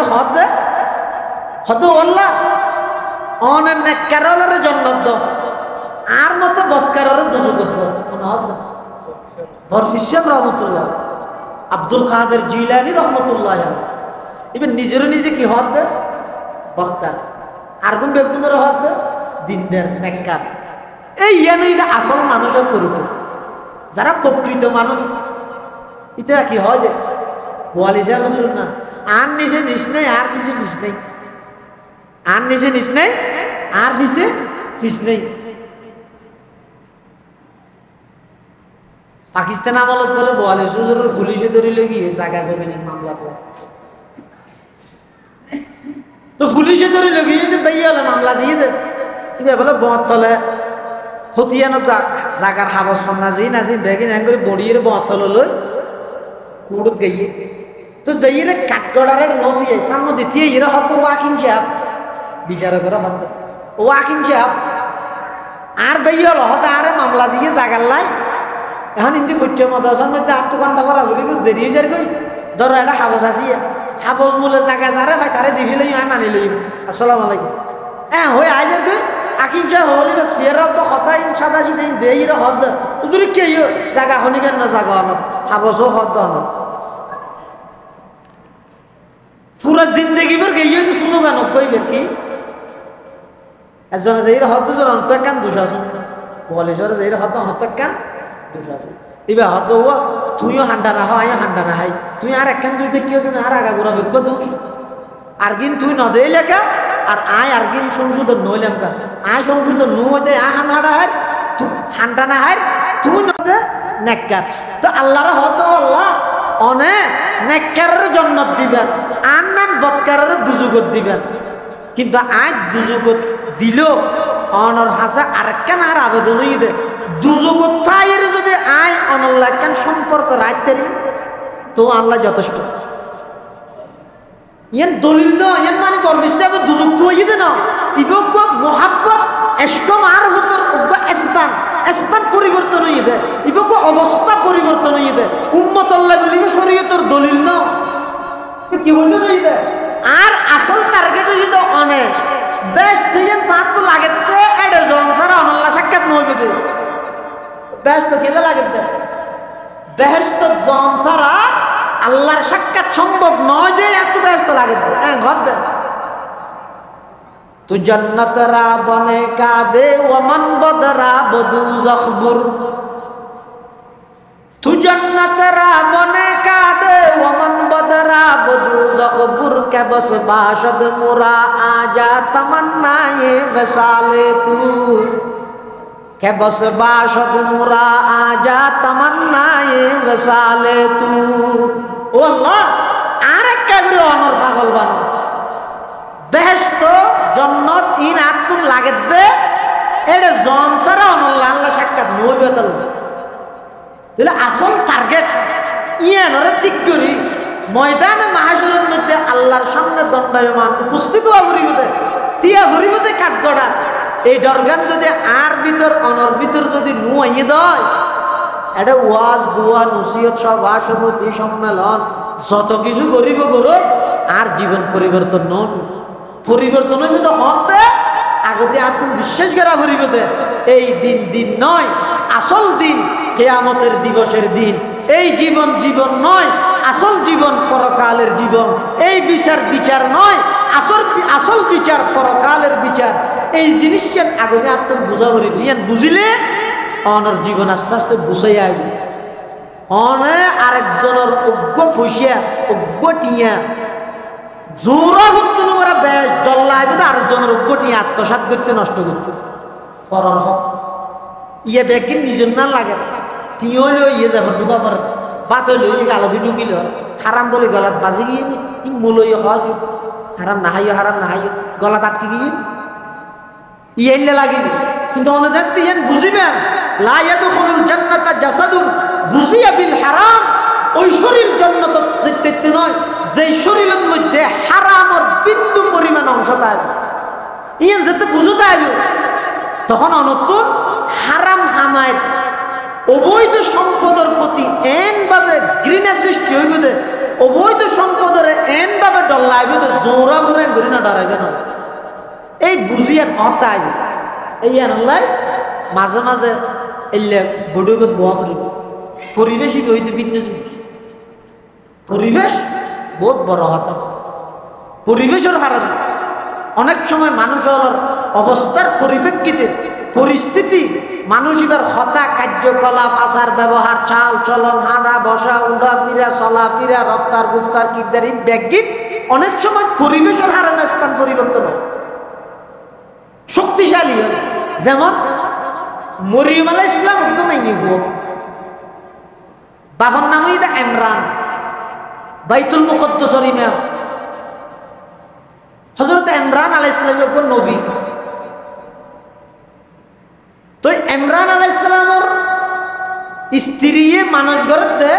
হত আল্লাহ অনেক নেককারের জন্নত আর মতো বদকারের দুজগত বরফিসের রহমতুল্লাহ আব্দুল কাদের জিলানী রহমতুল্লাহ এবার নিজেরও নিজে কি হত বদকার আর কোন বেগুনের হত দিনদের নেককার এই ইয়ানো এটা আসল মানুষের পরিচয় যারা প্রকৃত মানুষ ইতারা কি হয় যে बोली से मतलब ना आन नीचे निस्ने यार पीछे फिस नहीं आन नीचे निस्ने यार पीछे फिस नहीं पाकिस्तान আমলত বলে बोले সুজুরের পুলিশে ধরে লাগি জায়গা জমিনের মামলা তো পুলিশে ধরে লাগি যে ভাইয়ালে মামলা দিয়ে দে ইবে বলে বতলে হতিয়ানো জায়গার হাবস না জি বেগিন হ্যাং করে বড়ির বতল লই কুড়ত গইয়ে তো যাইরে কাঠগড়ারের নদী সামনে দিতে এরা হতো ওয়াকিম সাহেব বিচারকের হতো ওয়াকিম সাহেব আর বেইয়ল হতো আর মামলা দিয়ে জাগার লাই এখন ইন্দি ফুটে মদসের মধ্যে 8 ঘন্টা করা বলি দেরি হয়ে যায় কই ধরো এটা হাবস আসি হাবস মূলে জায়গা যারে ভাই তারে দিবি লই আমি মানি লই আসসালামু আলাইকুম হই আইজার কই আকিম সাহেব হলি বা সিয়ারা তো কথা ইন সাদা সিধা দেইরে হদ তুই কে জায়গা হনিকেন না জায়গা আমার হাবসও হদ না পুরা জিন্দগি ভর গিয়ে তো শুনো গান কইবে কি একজন যাইরা হদ দুজন অন্তকান দোষ আছে বলে জরে যাইরা হদ অন্তকান দোষ আছে ইবা হদ ও তুইও হান্ডা না হয় হান্ডা না হাই তুই আর একখান দুই দেখিও দিন আর আগা গোরা বেক দোষ আর কিন তুই ন দেই লেখা আর আয় আর কিন সংশোধন নইলাম কা আয় সংশোধন নো হইতে আ হান্ডা হার তুই হান্ডা না হার তুই ন দে নেককার তো আল্লাহর হদ আল্লাহ অনেক নেককারের জান্নাত দিবেন আর নান বদকারের দুজুগত দিবেন কিন্তু আজ দুজুগত দিল অনর হাসা আরেকখান আর আবেদন হয়ে দে দুজুগত থাইরে যদি আয় অনল্লাহ একখান সম্পর্ক রাখতে তো আল্লাহ যথেষ্ট ইয়ান দলিল ন ইয়ান মানে গর্ব হিসাবে দুজুগ তো হয়ে দে না ইবক মোহাব্বত এসকম আর হতর স্থান পরিবর্তন হয়ে দে ইবক অবস্থা পরিবর্তন হয়ে দে উম্মত আল্লাহ বলিবে শরীয়তের দলিল ন কি বলতে চাই দে আর আসল টার্গেট হয়ে দে অনেক বেশ তুই তার তো লাগেতে এডে জন সারা অনল্লাহ সাক্ষাৎ নহইবে দে বেশ তো কেলে লাগেতে বেশ তো জন সারা আল্লাহর সাক্ষাৎ সম্ভব নয় যে এত ব্যস্ত লাগে হ্যাঁ ঘর দে তু জন্নত রা বনে কাদে ওমান বদরা বদু জখবুর তু জন্নত রা বনে কাদে ওমান বদরা বদু জখবুর কে বস বাশদ মুরা আজা তমন্নায়ে वसाले तू के बस बाशद मुरा आजा तमन्नाए वसाले तू ओ अल्लाह आरेक कागरे अनर पागल बान बेहेश्त जन्नत इन आत्तुन लागे दे एडे जन सारा अनल्लाह अल्लाह साक्षाৎ নইবে তাহলে আসল টার্গেট ইয়ানরে ঠিক করি ময়দানে মাহশরের মধ্যে আল্লাহর সামনে দণ্ডায়মান উপস্থিত হওয়া পরিবতে তিয়া পরিবতে কাঠগড়া এই দরগান যদি আর ভিতর অনর ভিতর যদি নুয়াইয়ে দেয় এটা ওয়াজ দুয়া নসিহত সভা সমিতি সম্মেলন যত কিছু করিব করো আর জীবন পরিবর্তন নন পরিবর্তন হইবে তো হতে আগতে আর তুমি বিশ্বাস করা পরিবতে এই দিন দিন নয় আসল দিন কিয়ামতের দিবসের দিন এই জীবন জীবন নয় আসল জীবন পরকালের জীবন এই বিচার নয় আসল বিচার পরকালের বিচার এই জিনিসটা আগে আর তুমি বুঝা পড়িবে ইয়ান বুঝিলে অনর জীবন আস্তে আস্তে বুঝাই আসবে অনে আরেকজনের অজ্ঞ ফুসিয়া অজ্ঞ টিয়া জোরা ভক্তি নোরা বেশ ডল্লা আইবে আরেকজনের অজ্ঞ টিয়া আত্মসাৎ করতে নষ্ট করতে পরর হক ইয়ে ব্যাগিন নিজের না লাগে তিও ইয়ে যাবে দুটা পর বাত হইল গালো দুই ঢুকিল হারাম বলে গলাত বাজি গিয়ে মূলই হওয়া হারাম না হাইও গলাত আটকে গিয়ে ইয়েলে লাগিনি কিন্তু অনুযায়ী ইয়ান বুঝিবেন লা ইয়াদখুলুল জান্নাতা জাসাদুন গুযিয়া বিল হারাম ওই শরীর জান্নাত যেতে নয় যেই শরীরের মধ্যে হারামের বিন্দু পরিমাণ অংশ থাকে ইয়ান যেতে বুঝতে আইব তখন অনতুন হারাম হামায় অবৈধ সম্পদের প্রতি এনভাবে ঘৃণা সৃষ্টি হইবে দে অবৈধ সম্পদের এনভাবে ডর লাগবে তো জোরা ভরে ঘৃণা ডরাইবে না এই বুঝিয়ান অতাই এই আনলাই মাঝে মাঝে এলে বড়গত বোয়া করিব পরিবেশই হইতে ভিন্ন জিনিস পরিবেশ বহুত বড় হতা পরিবেশের হারাবে অনেক সময় মানুষের অবস্থার পরিপ্রেক্ষিতে পরিস্থিতি মানুষ এবার হতা কার্যকলাপ আচার ব্যবহার চাল চলন হাঁটা বসা উড়া ফিরা চলা ফিরা রফতার গুফতার কিরদারি ব্যাগিন অনেক সময় পরিবেশের হারানো স্থান পরিবর্তন হয় শক্তিশালী হয় যেমন মরিয়ম আলাইহিস সালাম বাবার নাম হইতে ইমরান বাইতুল মুকদ্দাসের ইমাম হযরত ইমরান আলাইহিস সালামের নবী তো ইমরান আলাইহিস সালামের স্ত্রী মানুষ গড়তে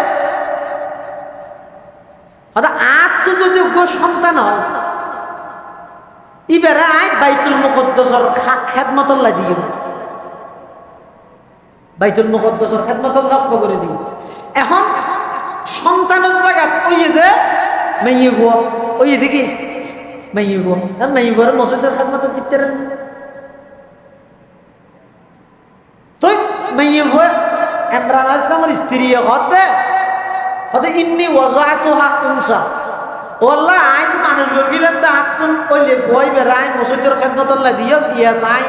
হয়তো আত্ম যদি সন্তান হয় ইবারে আই বাইতুল মুকদ্দাসের খেদমতল্লাহ দিয়ে বাইতুল মুকদ্দাসের খেদমতল্লাহ লক্ষ্য করে দিই এখন সন্তানের জায়গা ওই যে মেয়ে ভুয়া ওই দেখি মেয়ে ভুয়ার মসজিদের খেদমত দিতে তো মেয়ে ভুয়া ইমরান আলাইহিস সালামের স্ত্রী হতে ইন্নি ওয়াজাতুহা উনসা ও আল্লাহ আজ মানুষ গিলেন তো আত্মন কইলে ভয় বেড়ায় মসজিদের খেদমতল্লাহ দিও ইয়া তাই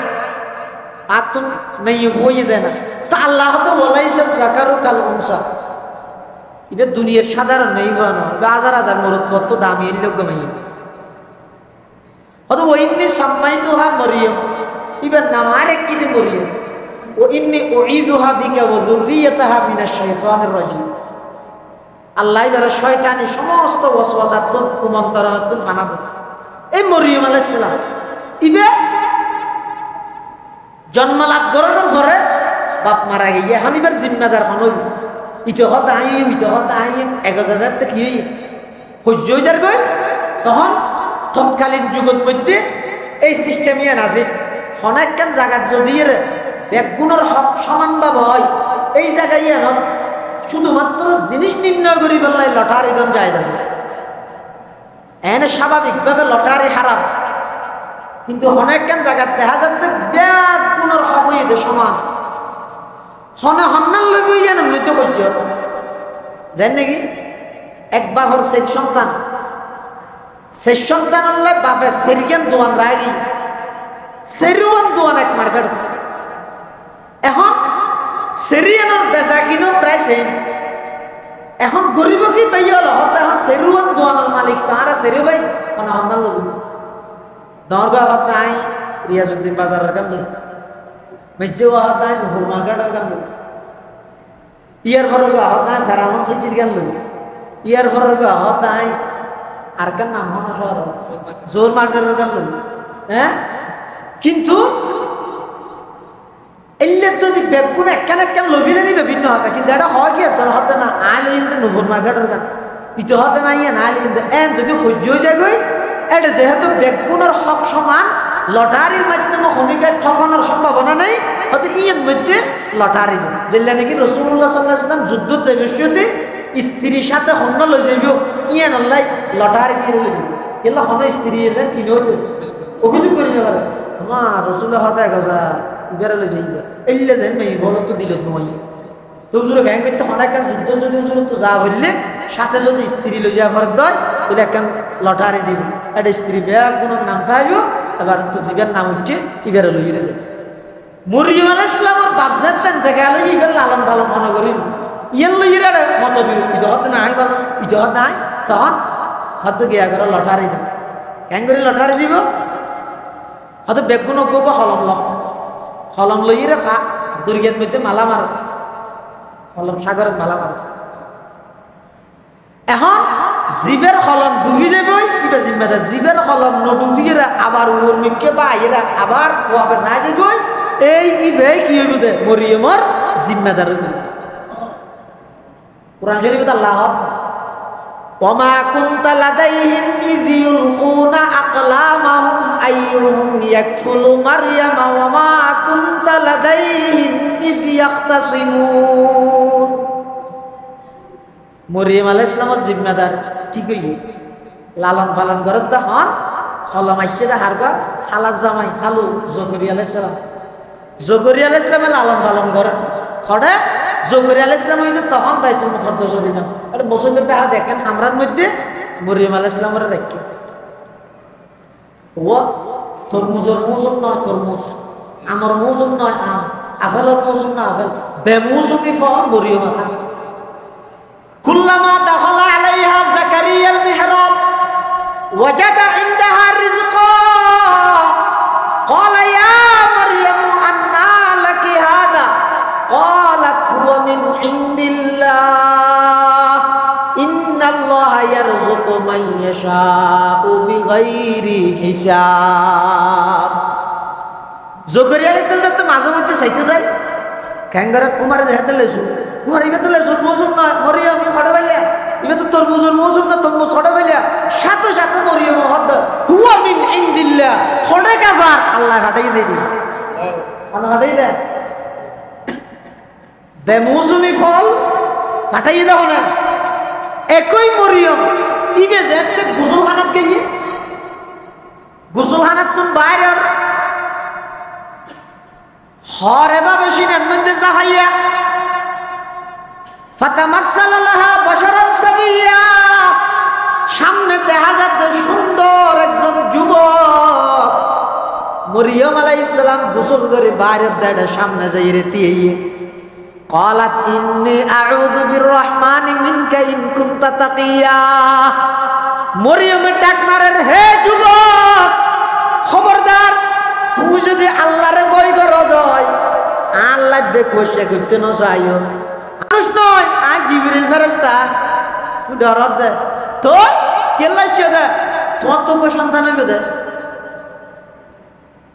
আত্মন মেয়ে ভুয়ে দেয় না তা আল্লাহ তো বলাইছে জাকারু কাল উনসা এটা দুনিয়ার সাধারণ নেই না হাজার হাজার মরদ কত দামি লোক মেয়ে হয়তো ও ইন্নি সাম্মাইতুহা মরিয়ম ইবার নাম আরেক কি দিন মরিয়ম ও ইন্নি উঈযুহা বিকা ওয়া যুররিয়াতাহা মিনাশ শাইতানির রাজিম আল্লাহ এবারে শয়তানি সমস্ত ওয়াসওয়াসাতুন কুমন্তরণাতুন ফানা দেন। এই মরিয়ম আলাইহিস সালাম ইবে জন্ম লাভ করানোর পরে বাপ মারা গিয়ে এখন এবার জিম্মাদার হন ইটো হত আইম এগজাজাতে কি সহ্য হয়ে যার গই তখন তৎকালীন যুগের মধ্যে এই সিস্টেম ইয়ে আছে অনেকখান জায়গার যদি ব্যাগুণের হক সমানভাবে হয় এই জায়গায় এখন শুধুমাত্র জিনিস নির্ণয় করি বললাই লটারি দম যায় যাবে এনে স্বাভাবিকভাবে লটারি হারাম কিন্তু অনেকখান জায়গার দেখা যাচ্ছে ব্যাগুণের হক হয়ে সমান হনে হন্নার লবি ইয়ে নৃত্য করছে জান নাকি এক বাপর সেই সন্তান আল্লাহ বাপে সেরিয়ান দোয়ান রাগি সেরিয়ান দোয়ান এক মার্কেট এখন সেরিয়ানোর বেচা কিনো প্রায় সেম এখন গরিব কি পাই হল হতে এখন সেরিয়ান দোয়ানোর মালিক তাহারা সেরি ভাই মানে হন্দান লবি দরগা হত নাই রিয়াজউদ্দিন বাজারের গাল মেজে হত নাই নুপুর মার্কেটের গাল ইয়ার ফরগ হত নাই ফেরামন সিটির গাল ইয়ার ফরগ হত নাই আর কার নাম হন শহর জোর মার্কেটের গাল হ্যাঁ কিন্তু এলে যদি বেগুন একখান লভিলে নিবে ভিন্ন হতা কিন্তু এটা হয় কি আছে হতে না আইলে ইনতে নুপুর মার্কেটের গাল ইতো হতে না ইয়ে না আইলে ইনতে এন যদি সহ্য হয়ে যায় গই এটা যেহেতু বেগুনের হক সমান লটারির মাধ্যমে খনিকার ঠকানোর সম্ভাবনা নেই হয়তো ইয়ের মধ্যে লটারি দেয় যেটা নাকি রাসূলুল্লাহ সাল্লাল্লাহু আলাইহি ওয়াসাল্লাম যুদ্ধ যে বিষয়তে স্ত্রীর সাথে হন্য লই যাইব ইয়ে নল্লাই লটারি দিয়ে লই যাইব এলা হন্য স্ত্রী এসে কিনে হইতো অভিযোগ করি না পারে মা রাসূলুল্লাহ হাতে গজা বেরে লই যাইব এইলে যাই মেই বলো তো দিল নই তো হুজুরে গায় করতে অনেক যুদ্ধ যদি হুজুর তো যা বললে সাথে যদি স্ত্রী লই যাওয়া পরে দয় তাহলে একখান লটারি দিব এটা স্ত্রী ব্যাগ কোনো নাম খাইব এবার তো জীবের নাম উঠছে ইবের লইয়ে যাবে মরিয়ম আলাইহিস সালামের বাপ জানতেন থেকে আলো ইবের লালন পালন মনে করি ইয়ের লইয়ে মত বিরোধী হতে না হয় ভালো ইটো হতে নাই তখন হয়তো গিয়া করে লটারি দিব কেন করে লটারি দিব হয়তো বেগুন গো হলম লইয়ে ফা দুর্গের মধ্যে মালা মারো হলম সাগরের মালা মারো এখন জীবের হলম ডুবি যাবই কিবা জিম্মেদার জীবের হলম নডুবিয়ে আবার উর্মিকে বা এরা আবার কোয়াবে চাই যাবই এই ইবে কি হইব দে মরিয়মর জিম্মেদার কুরআন শরীফে আল্লাহ ওমা কুনতা লাদাইহিম ইয ইলকুনা আকলামাহুম আইয়ুহুম ইয়াকফুলু মারইয়াম ওমা কুনতা লাদাইহিম ইয ইখতাসিমুন মরিয়ম আলাইহিস সালামের জিম্মেদার ঠিক হইল লালন পালন করার তখন হলম আইসে হারবা খালার জামাই খালু জকরিয়া আলাইহিস সালাম জকরিয়া আলাইহিস সালামে লালন পালন করে হঠাৎ জকরিয়া আলাইহিস সালাম হইতে তখন বাইতুল মুকদ্দাস হইল না এটা বসন্তের টাকা দেখেন আমরার মধ্যে মরিয়ম আলাইহিস সালামের দেখি ও তরমুজের মৌসুম নয় তরমুজ আমার মৌসুম নয় আম আপেলের মৌসুম না আপেল বেমৌসুমি ফল মরিয়ম আলাইহিস كلما دخل عليها زكريا المحراب وجد عندها رزقا قال يا مريم أنى لك هذا قالت هو من عند الله إن الله يرزق من يشاء بغير حساب জকরিয়া আলাইহিস সালাম তো মাঝে মধ্যে চাইতে যায় ক্যাঙ্গারা কুমার যেতে লেসু কুমার ইবে তো লেসুর মৌসুম নয় মরিয়ম ফটো পাইলে ইবে তো তরমুজের মৌসুম না তরমুজ ফটো পাইলে সাথে সাথে মরিয়ম হদ হুয়া মিন ইনদিল্লাহ ফটো কাফার আল্লাহ হাটাই দেই দি আনা হাটাই দে বেমৌসুমি ফল হাটাই দাও না একই মরিয়ম ইবে যেতে গোসলখানাত গিয়ে গোসলখানাত তুন বাইরে হরে বা বেশিনের মধ্যে জাহাইয়া ফাতামাসসালা লাহা বাশারান সাবিয়া সামনে দেখা যাচ্ছে সুন্দর একজন যুবক মরিয়ম আলাইহিস সালাম গোসল করে বাইরের দাঁড়ে সামনে যাইরে দিয়ে قالت إني أعوذ بالرحمن منك إن كنت تقيا মরিয়মের ডাক মারের হে যুবক খবরদার তুই যদি আল্লাহরে ভয় করো দয় আল্লাহ দেখো সে করতে না চাইও মানুষ নয় আর জিবরিল ফেরেশতা ডরত দে তো কেল্লাইছো দে তোমার তো কো সন্তান হইবে দে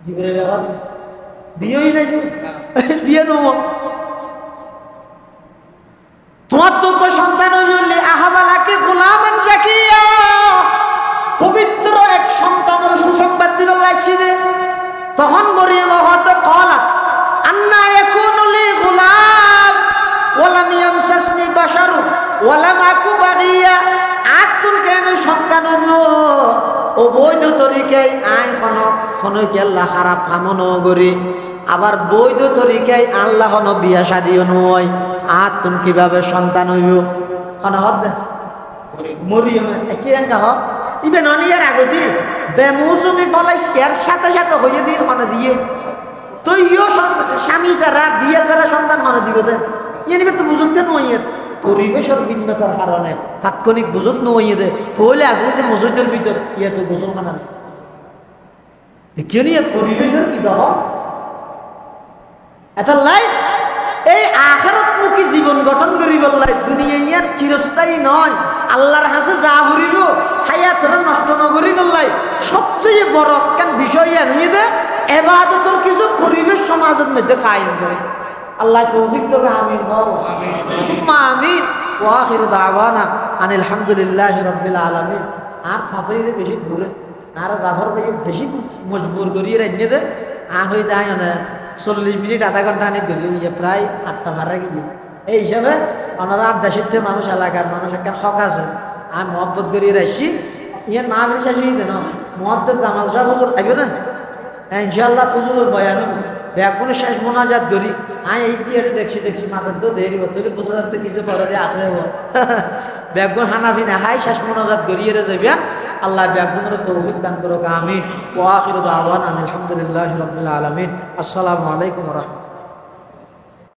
জিবরাইল আবার বিয়েই নাই বিয়ে নও তোমার তো কো সন্তান হইলে আহাবালাকে গোলামান জাকিয়া পবিত্র এক সন্তানের সুসংবাদ দিবার লাইছি দে তখন মরিয়ম হতে কলা আন্না ইয়াকুনু লি গোলাম ওয়ালাম ইয়ামসাসনি বাশারু ওয়ালাম আকু বাগিয়া আতুল কেন সন্তান হইও অবৈধ তরিকায় আই খনকে আল্লাহ খারাপ কামন করি আবার বৈধ তরিকায় আল্লাহ হন বিয়া শাদিও নয় আতুন কিভাবে সন্তান হইব হন হদ মরিয়ম একিরাঙ্কা হক ইবে ননিয়ার আগতি বেমৌসুমি ফলাই শেয়ার সাথে সাথে হইয়ে দিয়ে মনে দিয়ে তৈও স্বামী যারা বিয়ে যারা সন্তান মনে দিব দে ইয়ে নিবে তো বুঝতে নয় পরিবেশের ভিন্নতার কারণে তাৎক্ষণিক বুঝত নয় দে ফলে আসে যে মসজিদের ভিতর ইয়ে তো গোসল মানান কিয় নিয়ে পরিবেশের কি দহ এটা লাই এই আখিরাতমুখী জীবন গঠন করিব লাই দুনিয়া ইয়াত চিরস্থায়ী নয় আল্লাহর কাছে যা করিব হায়াতর নষ্ট নকরিব লাই সবচেয়ে বড় কেন বিষয় নিয়ে দে ইবাদতের কিছু পরিবেশ সমাজের মধ্যে কায়েম করে আল্লাহ তৌফিক দেবে আমিন আমিন সুম্মা আমিন ওয়া আখিরু দাওয়ানা আনিল হামদুলিল্লাহি রাব্বিল আলামিন আর ফাতাই যে বেশি দূরে আর জাফর ভাই বেশি মজবুর করিয়ে রাখনে দে হই দায় না 40 মিনিট আধা ঘন্টা আনি গলি নিয়ে প্রায় 8টা ভাড়া গিয়ে এই হিসাবে ওনারা 8-10 মানুষ এলাকার মানুষ একটা হক আছে আর মহব্বত করিয়ে রাখছি ইয়ার মাহফিল শেষ হয়ে দেন মহাদ্দেশ জামাল সাহেব হুজুর আইবে না ইনশাআল্লাহ হুজুরের বয়ান ব্যাগুনে শেষ মোনাজাত করি এই দিয়ে দেখছি মাথার তো দেরি হচ্ছে বোঝা যাচ্ছে কিছু পরে আছে ব্যাগুন হানাফি না হাই শেষ মোনাজাত করিয়ে যাবেন আল্লাহ ব্যাগুনের তৌফিক দান করুক আমিন ওয়া আখিরু দাওয়ানা আলহামদুলিল্লাহি রাব্বিল আলামিন আসসালামু আলাইকুম ওয়া রাহমাতুল্লাহ